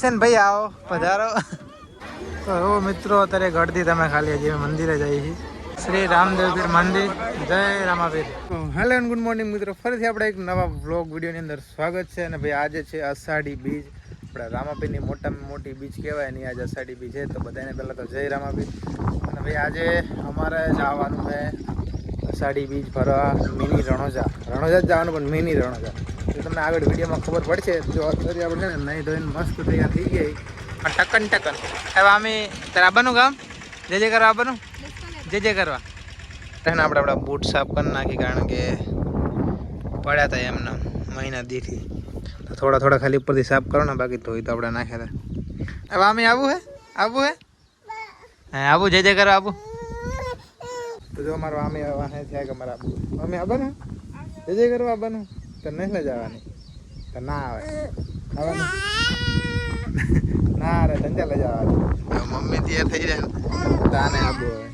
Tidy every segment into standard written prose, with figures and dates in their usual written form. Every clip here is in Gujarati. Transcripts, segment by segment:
ભાઈ આવો પધારો. તો મિત્રો અત્યારે ઘરથી તમે ખાલી હજી મંદિરે જઈએ છીએ, શ્રી રામદેવપીર મંદિર. જય Ramapir. Hello and good morning મિત્રો, ફરીથી આપણે એક નવા વ્લોગ વિડીયોની અંદર સ્વાગત છે. અને ભાઈ આજે છે અષાઢી બીજ, આપણે રામાપીરની મોટામાં મોટી બીજ કહેવાય એની આજે અષાઢી બીજ છે. તો બધાને પહેલાં તો જય રામાપીર. અને ભાઈ આજે અમારે જવાનું છે અષાઢી બીજ ભરવા મિની રણોજા. રણોજા જ જવાનું પણ મિની રણોજા. તો તમને આગળ વિડીયોમાં ખબર પડશે. જો અત્યારે આપણે છે ને નહીં ધોઈને મસ્ત તૈયાર થઈ ગઈ ટકન ટકન. હવે અમે તારે આવવાનું ગામ જે કરવા આવવાનું જે કરવા એને આપણે આપણા બૂટ સાફ કરી નાખી, કારણ કે પડ્યા હતા એમને મહિના દીથી. તો થોડા ખાલી ઉપરથી સાફ કરો ને, બાકી ધોઈ તો આપણે નાખ્યા હતા. હવે અમે આવવું હે હા આવું જે કરવા આવું. તો જો અમારો આમે આવવાના થયા કે અમારે આવું અમે આવવાનું જે કરવા આવવાનું. તો નહીં ને જવાની તો ના આવે આવવાનું ના રે ધંધા લઈ જવાની. મમ્મી તૈયાર થઈ જાય તાને આબુ હવે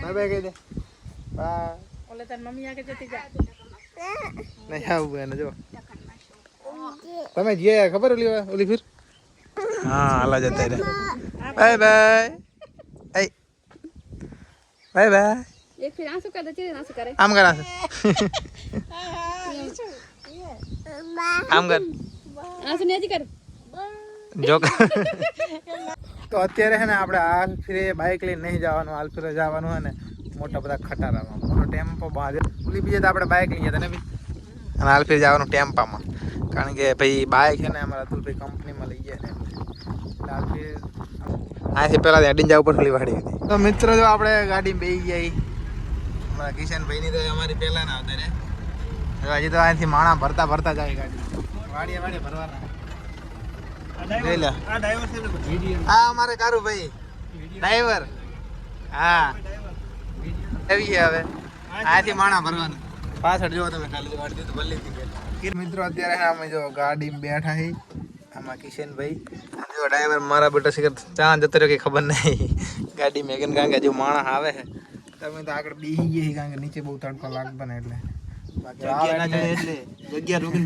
બાય બાય કહી દે બા. ઓલે તાર મમ્મી આગે જતી જા નહીં આવું એને જો તમે જે ખબર ઓલી ફિર હા હાલા જતા રે. બાય બાય એ બાય બાય. એક ફિર આંસુ કર દે છે આંસુ કરે આમ કર આંસુ આમ કર આંસુ નેજી કર જો. તો અત્યારે છે ને આપણે હાલ ફિરે બાઇક લઈને નહીં જવાનું, હાલ ફિરે જવાનું હોય ને મોટા બધા ખટારામાં, મોટો ટેમ્પો બાજુ ઓલી બીજે તો આપણે બાઇક લઈ જતા ને બી. અને હાલ ફિર જવાનું ટેમ્પામાં, કારણ કે ભાઈ બાઇક છે ને અમારા અતુલભાઈ કંપનીમાં લઈ ગયા ને એટલે હાલ ફિર અહીંથી પહેલાં અડીને જવું પડે વાડી હતી. તો મિત્રો જો આપણે ગાડી બેસી ગયા અમારા કિશનભાઈની, તો અમારી પહેલાં ના આવતા ને હજી તો અહીંથી માણા ભરતા જાય ગાડી વાડીએ ભરવાના. હા અમારે કારું ભાઈ ડ્રાઈવર હા આવી ગયા. હવે આથી માણા ભરવાનું પાછળ જો તમે ખાલી ગાડી તો ભલે હતી. મિત્રો અત્યારે અમે જો ગાડીમાં બેઠા હી, આમાં કિશનભાઈ જો ડ્રાઈવર મારા બેટા શિખર ચા જતો રહ્યો કે ખબર નહીં ગાડી મેગન, કારણ કે હજુ માણસ આવે છે. તમે તો આગળ બેસી ગયા, કારણ કે નીચે બહુ તડકો લાગતો ને એટલે જગ્યા રોકીને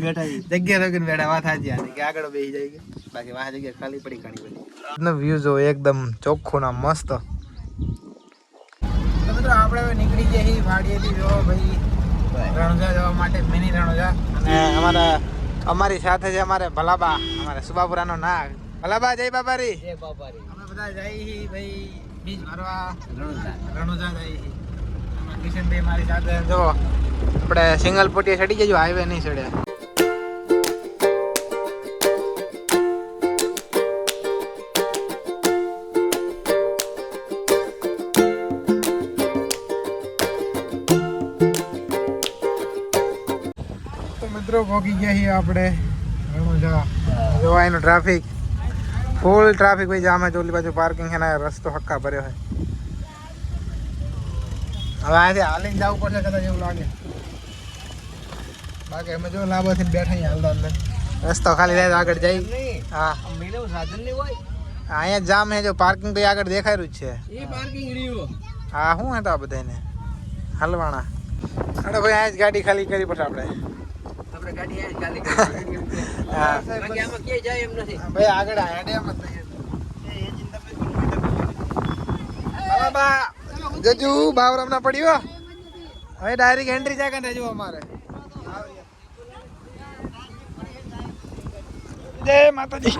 બેઠા વાત સાચી હતી કે આગળ બેસી જાય, બાકી વાહ જગ્યા ખાલી પડી ઘણી બધી. વ્યૂ જો એકદમ ચોખ્ખું ના મસ્ત. તો મિત્રો આપણે હવે નીકળી ગયા વાડીએથી જો ભાઈ રણોજા જવા માટે, મિની રણોજા. અને અમારી સાથે છે અમારે ભલાબા, અમારે સુબાપુરાનો નાગ ભલાબા. જય બાબારી. અમે બધા જઈએ ભાઈ બીજ ભરવા રણોજા જઈએ. કિશનભાઈ મારી સાથે જો આપણે સિંગલ પોટીએ ચડી જજો, હાઈવે નહીં ચડ્યા. તો મિત્રો પહોંચી ગયા છીએ આપણે રણોજા. જોવા એનો ટ્રાફિક ફૂલ ટ્રાફિક ભાઈ, જામે ચોલી બાજુ પાર્કિંગ છે ને રસ્તો હક્કા ભર્યો છે. હવે અહીંથી હાલીને જવું પડશે કદાચ એવું લાગે, બાકી અમે જો લાંબાથી બેઠા હાલતા અંદર રસ્તો ખાલી થાય આગળ જાય. હા સાધન નહીં હોય અહીંયા જામ હે, જો પાર્કિંગ તો આગળ દેખાય જ છે. હા શું હતા બધાને હલવાણા. અરે ભાઈ અહીંયા જ ગાડી ખાલી કરી પડશે આપણે ગાડી ખાલી ભાઈ આગળ જજુ બાવરામ ના પડ્યો હવે ડાયરેક્ટ એન્ટ્રી જાય કે જુ અમારે. જય માતાજી.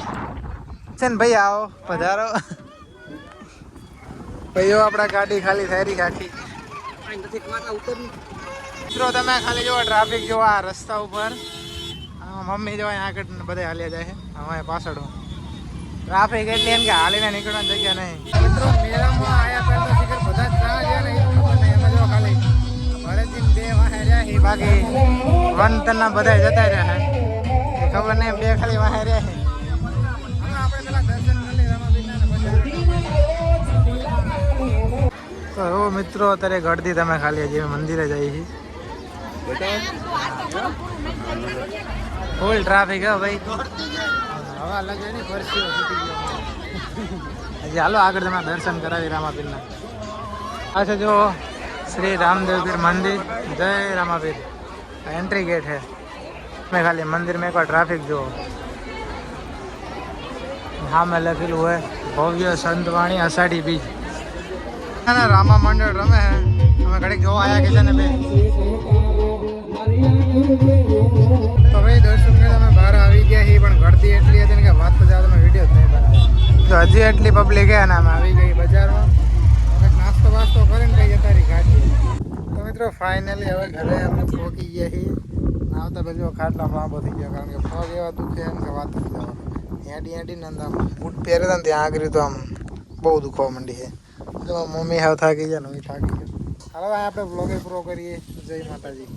ભાઈ આવો પધારો ભાઈઓ. આપડા ગાડી ખાલી થઈ રહી આખી. મિત્રો તમે ખાલી જોવો ટ્રાફિક જોવો આ રસ્તા ઉપર. મમ્મી જો અહીંયા આગળ બધા હાલ્યા જાય છે, અમારે પાછળ ટ્રાફિક એટલી એમ કે હાલીને નીકળવાની જગ્યા નહીં. મિત્રો મેળામાં આવ્યા પહેલા શિખર બધા જ ચા ગયા ને એવું ખબર નહીં. અમે જો ખાલી ભરતજી 2 વાહે રહ્યા છે, બાકી વનતરના બધા જતા રહ્યા છે એ ખબર નહીં. 2 ખાલી વાહે રહ્યા છે. આપણે પેલા દર્શન કરી તો મિત્રો અત્યારે ઘરથી તમે ખાલી હજી મંદિરે જઈએ છીએ. ફૂલ ટ્રાફિક હે ભાઈ, હવા લાગે ને પરસીઓ છૂટી ગયો. હજી હાલો આગળ તમે દર્શન કરાવી રામાપીરના. આ છે જો શ્રી રામદેવપીર મંદિર. જય રામાપીર. एंट्री गेट है मैं खाली मंदिर में एक ट्रैफिक जो સામે લખેલું હોય ભવ્ય સંતવાણી અષાઢી બીજ. ના રામા મંડળ રમે હે. અમે ઘડીક જોવા આવ્યા કે છે ને બે. તો ભાઈ દર્શન કરીને અમે બહાર આવી ગયા છીએ, પણ ઘરથી એટલી હતી ને કે વાત તો જાવ તમે વિડીયો જ નહીં બનાવ્યો. તો હજી એટલી પબ્લિક હે ને અમે આવી ગઈ બજારમાં. કંઈક નાસ્તો વાસ્તો કરીને કઈ જતા રહી ગાડી. તો મિત્રો ફાઇનલી હવે ઘરે અમે પહોંચી ગયા છીએ. આવતા પહેલી ખાટલા લાંબો થઈ ગયો, કારણ કે પગ એવા દુખે એમ કે વાત જ જવા. હેડી ને આમ બૂટ પહેરે હતા ને ત્યાં આગળ તો આમ બહુ દુખવા માંડી છે. મમ્મી હાવ થાકી ગયા ને હું થાકી ગયો. હાલો આપણે બ્લોગ પૂરો કરીએ. જય માતાજી.